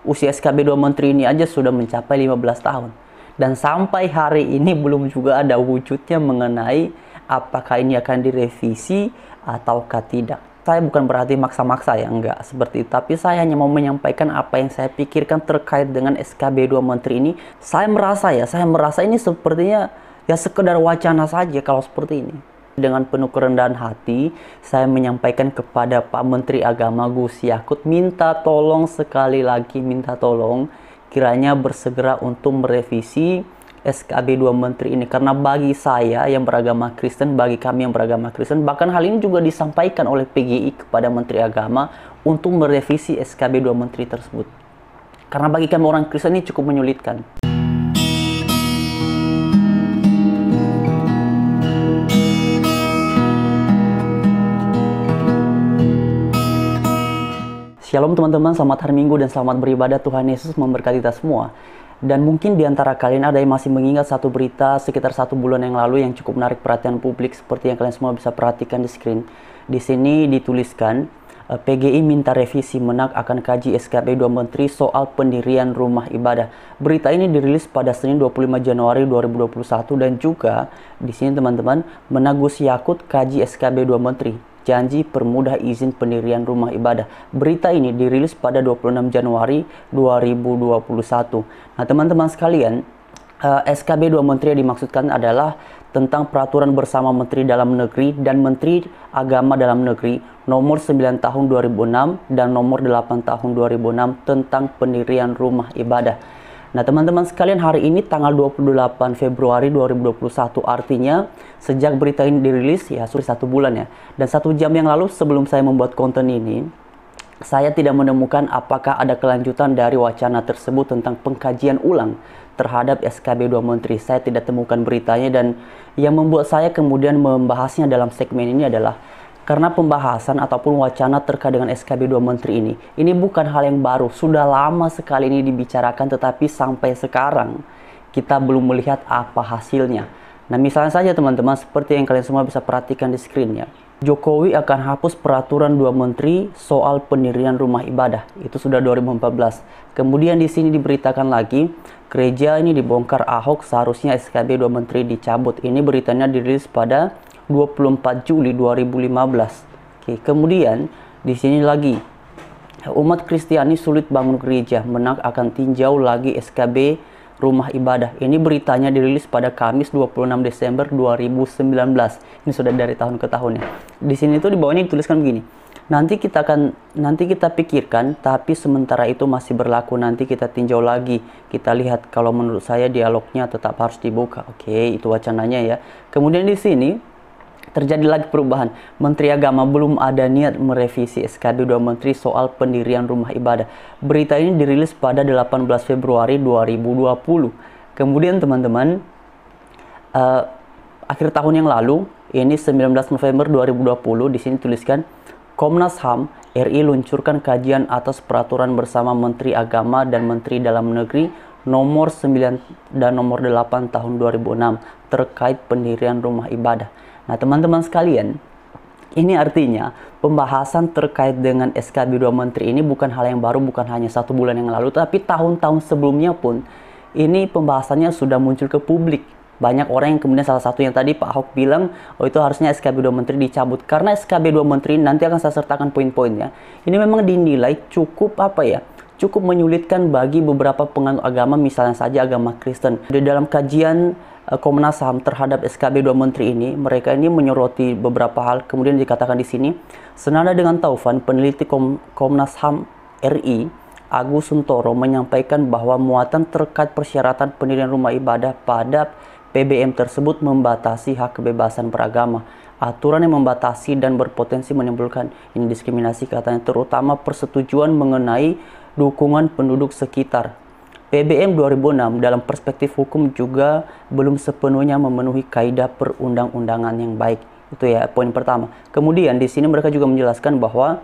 usia SKB 2 Menteri ini aja sudah mencapai 15 tahun. Dan sampai hari ini belum juga ada wujudnya mengenai apakah ini akan direvisi ataukah tidak. Saya bukan berarti maksa-maksa ya, enggak seperti itu. Tapi saya hanya mau menyampaikan apa yang saya pikirkan terkait dengan SKB 2 Menteri ini. Saya merasa ini sepertinya ya sekedar wacana saja kalau seperti ini. Dengan penuh kerendahan hati, saya menyampaikan kepada Pak Menteri Agama Gus Yakut, minta tolong sekali lagi, minta tolong kiranya bersegera untuk merevisi SKB 2 Menteri ini. Karena bagi saya yang beragama Kristen, bagi kami yang beragama Kristen, bahkan hal ini juga disampaikan oleh PGI kepada Menteri Agama untuk merevisi SKB 2 Menteri tersebut. Karena bagi kami orang Kristen ini cukup menyulitkan. Shalom teman-teman, selamat hari Minggu dan selamat beribadah. Tuhan Yesus memberkati kita semua. Dan mungkin di antara kalian ada yang masih mengingat satu berita sekitar 1 bulan yang lalu yang cukup menarik perhatian publik, seperti yang kalian semua bisa perhatikan di screen. Di sini dituliskan, PGI minta revisi Menak akan kaji SKB 2 Menteri soal pendirian rumah ibadah. Berita ini dirilis pada Senin 25 Januari 2021 dan juga di sini teman-teman, Menak Gus Yakut kaji SKB 2 Menteri. Janji permudah izin pendirian rumah ibadah. Berita ini dirilis pada 26 Januari 2021. Nah, teman-teman sekalian, SKB 2 Menteri yang dimaksudkan adalah tentang peraturan bersama Menteri Dalam Negeri dan Menteri Agama Dalam Negeri nomor 9 tahun 2006 dan nomor 8 tahun 2006 tentang pendirian rumah ibadah. Nah teman-teman sekalian, hari ini tanggal 28 Februari 2021, artinya sejak berita ini dirilis ya sudah 1 bulan ya. Dan 1 jam yang lalu sebelum saya membuat konten ini, saya tidak menemukan apakah ada kelanjutan dari wacana tersebut tentang pengkajian ulang terhadap SKB 2 Menteri. Saya tidak temukan beritanya, dan yang membuat saya kemudian membahasnya dalam segmen ini adalah karena pembahasan ataupun wacana terkait dengan SKB 2 Menteri ini bukan hal yang baru. Sudah lama sekali ini dibicarakan, tetapi sampai sekarang kita belum melihat apa hasilnya. Nah misalnya saja teman-teman, seperti yang kalian semua bisa perhatikan di screen ya. Jokowi akan hapus peraturan 2 Menteri soal pendirian rumah ibadah. Itu sudah 2014. Kemudian di sini diberitakan lagi, gereja ini dibongkar Ahok, seharusnya SKB 2 Menteri dicabut. Ini beritanya dirilis pada 24 Juli 2015. Oke, kemudian di sini lagi, umat Kristiani sulit bangun gereja, Menak akan tinjau lagi SKB rumah ibadah. Ini beritanya dirilis pada Kamis 26 Desember 2019. Ini sudah dari tahun ke tahun ya. Di sini tuh di bawahnya dituliskan begini. Nanti kita pikirkan, tapi sementara itu masih berlaku, nanti kita tinjau lagi. Kita lihat, kalau menurut saya dialognya tetap harus dibuka. Oke, itu wacananya ya. Kemudian di sini terjadi lagi perubahan. Menteri Agama belum ada niat merevisi SKB 2 Menteri soal pendirian rumah ibadah. Berita ini dirilis pada 18 Februari 2020. Kemudian teman-teman, akhir tahun yang lalu, ini 19 November 2020, di sini tuliskan, Komnas HAM RI luncurkan kajian atas peraturan bersama Menteri Agama dan Menteri Dalam Negeri nomor 9 dan nomor 8 tahun 2006 terkait pendirian rumah ibadah. Nah teman-teman sekalian, ini artinya pembahasan terkait dengan SKB 2 Menteri ini bukan hal yang baru, bukan hanya 1 bulan yang lalu, tapi tahun-tahun sebelumnya pun ini pembahasannya sudah muncul ke publik. Banyak orang yang kemudian, salah satu yang tadi Pak Ahok bilang, oh itu harusnya SKB 2 Menteri dicabut. Karena SKB 2 Menteri nanti akan saya sertakan poin-poinnya. Ini memang dinilai cukup cukup menyulitkan bagi beberapa penganut agama, misalnya saja agama Kristen. Di dalam kajian Komnas HAM terhadap SKB 2 Menteri ini, mereka ini menyoroti beberapa hal. Kemudian dikatakan di sini, senada dengan Taufan, peneliti Komnas HAM RI, Agus Suntoro menyampaikan bahwa muatan terkait persyaratan pendirian rumah ibadah pada PBM tersebut membatasi hak kebebasan beragama. Aturan yang membatasi dan berpotensi menimbulkan ini diskriminasi, katanya, terutama persetujuan mengenai dukungan penduduk sekitar. PBM 2006 dalam perspektif hukum juga belum sepenuhnya memenuhi kaidah perundang-undangan yang baik. Itu ya poin pertama. Kemudian di sini mereka juga menjelaskan bahwa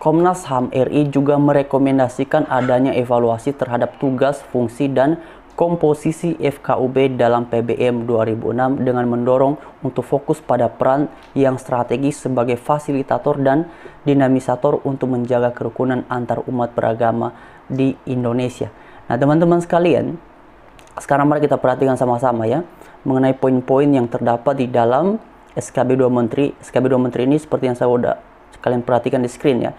Komnas HAM RI juga merekomendasikan adanya evaluasi terhadap tugas, fungsi, dan komposisi FKUB dalam PBM 2006 dengan mendorong untuk fokus pada peran yang strategis sebagai fasilitator dan dinamisator untuk menjaga kerukunan antar umat beragama di Indonesia. Nah teman-teman sekalian, sekarang mari kita perhatikan sama-sama ya mengenai poin-poin yang terdapat di dalam SKB 2 Menteri. SKB 2 Menteri ini seperti yang saya udah kalian perhatikan di screen ya.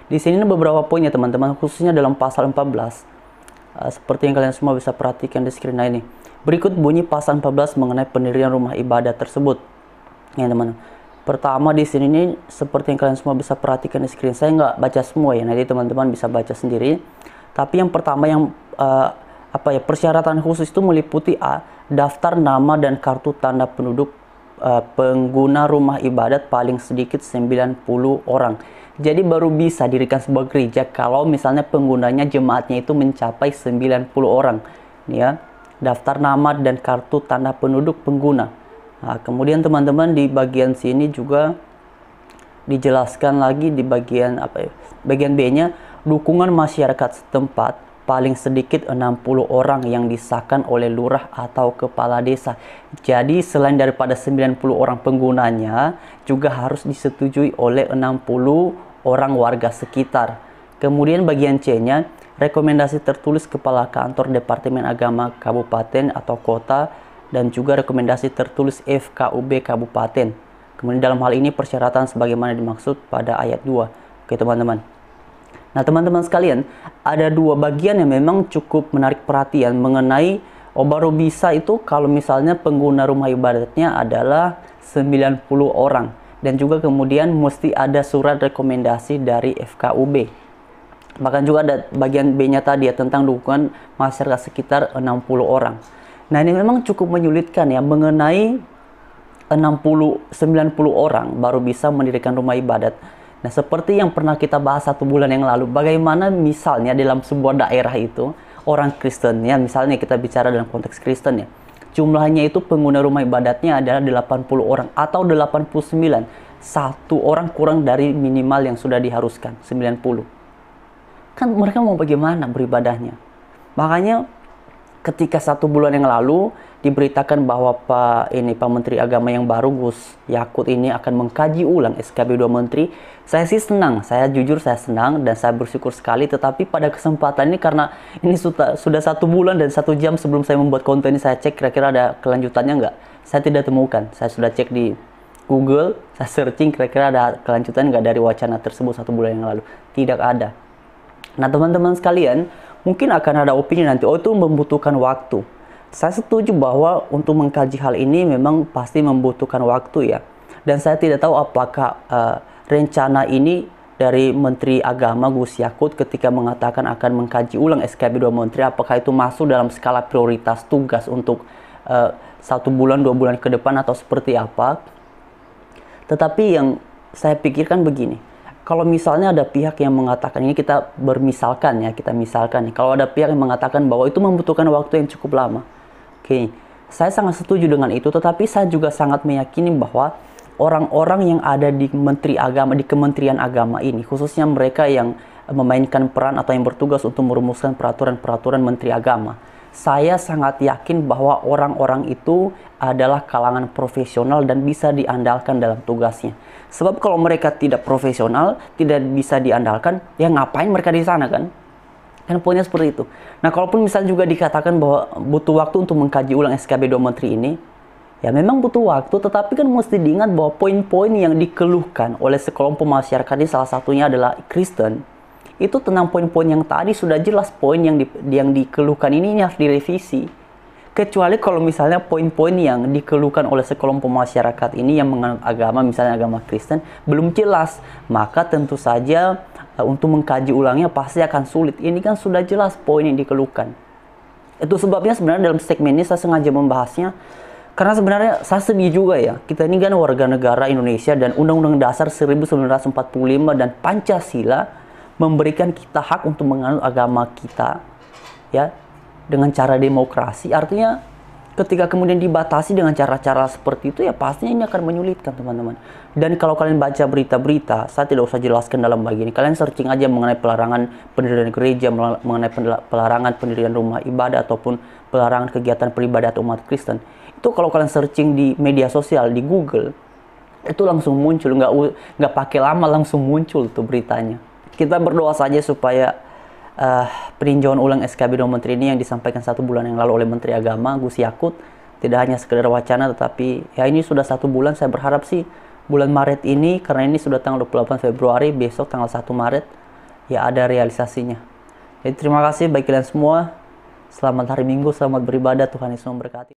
Di sini beberapa poin ya teman-teman, khususnya dalam pasal 14. Seperti yang kalian semua bisa perhatikan di screen ini. Berikut bunyi pasal 14 mengenai pendirian rumah ibadah tersebut. Ya teman. Pertama di sini nih seperti yang kalian semua bisa perhatikan di screen. Saya nggak baca semua ya, nanti teman-teman bisa baca sendiri. Tapi yang pertama yang persyaratan khusus itu meliputi A, daftar nama dan kartu tanda penduduk pengguna rumah ibadat paling sedikit 90 orang. Jadi baru bisa dirikan sebuah gereja kalau misalnya penggunanya jemaatnya itu mencapai 90 orang. Nih ya, daftar nama dan kartu tanda penduduk pengguna. Nah, kemudian teman-teman di bagian sini juga dijelaskan lagi di bagian bagian B-nya, dukungan masyarakat setempat paling sedikit 60 orang yang disahkan oleh lurah atau kepala desa. Jadi selain daripada 90 orang penggunanya, juga harus disetujui oleh 60 orang warga sekitar. Kemudian bagian C-nya, rekomendasi tertulis kepala kantor Departemen Agama Kabupaten atau Kota dan juga rekomendasi tertulis FKUB Kabupaten. Kemudian dalam hal ini persyaratan sebagaimana dimaksud pada ayat 2. Oke teman-teman. Nah teman-teman sekalian, ada dua bagian yang memang cukup menarik perhatian mengenai baru bisa itu kalau misalnya pengguna rumah ibadatnya adalah 90 orang. Dan juga kemudian mesti ada surat rekomendasi dari FKUB. Bahkan juga ada bagian B-nya tadi ya, tentang dukungan masyarakat sekitar 60 orang. Nah ini memang cukup menyulitkan ya mengenai 90-90 orang baru bisa mendirikan rumah ibadat. Nah seperti yang pernah kita bahas 1 bulan yang lalu, bagaimana misalnya dalam sebuah daerah itu orang Kristen ya, misalnya kita bicara dalam konteks Kristen ya, jumlahnya itu pengguna rumah ibadatnya adalah 80 orang atau 89, satu orang kurang dari minimal yang sudah diharuskan 90. Kan mereka mau bagaimana beribadahnya? Makanya ketika 1 bulan yang lalu diberitakan bahwa Pak Menteri Agama yang baru Gus Yakut ini akan mengkaji ulang SKB 2 Menteri, saya sih senang, saya jujur saya senang dan saya bersyukur sekali. Tetapi pada kesempatan ini karena ini sudah 1 bulan dan 1 jam sebelum saya membuat konten ini, saya cek kira-kira ada kelanjutannya nggak. Saya tidak temukan. Saya sudah cek di Google, saya searching kira-kira ada kelanjutan nggak dari wacana tersebut 1 bulan yang lalu. Tidak ada. Nah teman-teman sekalian, mungkin akan ada opini nanti, itu membutuhkan waktu. Saya setuju bahwa untuk mengkaji hal ini memang pasti membutuhkan waktu ya. Dan saya tidak tahu apakah rencana ini dari Menteri Agama Gus Yakut ketika mengatakan akan mengkaji ulang SKB 2 Menteri, apakah itu masuk dalam skala prioritas tugas untuk 1 bulan, 2 bulan ke depan atau seperti apa. Tetapi yang saya pikirkan begini, kalau misalnya ada pihak yang mengatakan, ini kita bermisalkan ya, kita misalkan nih, kalau ada pihak yang mengatakan bahwa itu membutuhkan waktu yang cukup lama. Oke, saya sangat setuju dengan itu, tetapi saya juga sangat meyakini bahwa orang-orang yang ada di Menteri Agama, di Kementerian Agama ini, khususnya mereka yang memainkan peran atau yang bertugas untuk merumuskan peraturan-peraturan Menteri Agama, saya sangat yakin bahwa orang-orang itu adalah kalangan profesional dan bisa diandalkan dalam tugasnya. Sebab kalau mereka tidak profesional, tidak bisa diandalkan, ya ngapain mereka di sana kan? Kan poinnya seperti itu. Nah, kalaupun misalnya juga dikatakan bahwa butuh waktu untuk mengkaji ulang SKB 2 Menteri ini, ya memang butuh waktu, tetapi kan mesti diingat bahwa poin-poin yang dikeluhkan oleh sekelompok masyarakat ini, salah satunya adalah Kristen, itu tentang poin-poin yang tadi sudah jelas poin yang dikeluhkan ini harus direvisi. Kecuali kalau misalnya poin-poin yang dikeluhkan oleh sekelompok masyarakat ini yang menganut agama, misalnya agama Kristen, belum jelas, maka tentu saja untuk mengkaji ulangnya pasti akan sulit. Ini kan sudah jelas poin yang dikeluhkan. Itu sebabnya sebenarnya dalam segmen ini saya sengaja membahasnya, karena sebenarnya saya sedih juga ya, kita ini kan warga negara Indonesia dan Undang-Undang Dasar 1945 dan Pancasila memberikan kita hak untuk menganut agama kita ya, dengan cara demokrasi. Artinya ketika kemudian dibatasi dengan cara-cara seperti itu, ya pastinya ini akan menyulitkan teman-teman. Dan kalau kalian baca berita-berita, saya tidak usah jelaskan dalam bagian ini, kalian searching aja mengenai pelarangan pendirian gereja, mengenai pelarangan pendirian rumah ibadah ataupun pelarangan kegiatan peribadatan umat Kristen. Itu kalau kalian searching di media sosial, di Google, itu langsung muncul, nggak pakai lama langsung muncul tuh beritanya. Kita berdoa saja supaya peninjauan ulang SKB 2 Menteri ini yang disampaikan 1 bulan yang lalu oleh Menteri Agama Gus Yakut tidak hanya sekedar wacana, tetapi ya ini sudah 1 bulan. Saya berharap sih bulan Maret ini, karena ini sudah tanggal 28 Februari, besok tanggal 1 Maret ya ada realisasinya. Jadi terima kasih bagi kalian semua. Selamat hari Minggu, selamat beribadah, Tuhan Yesus memberkati.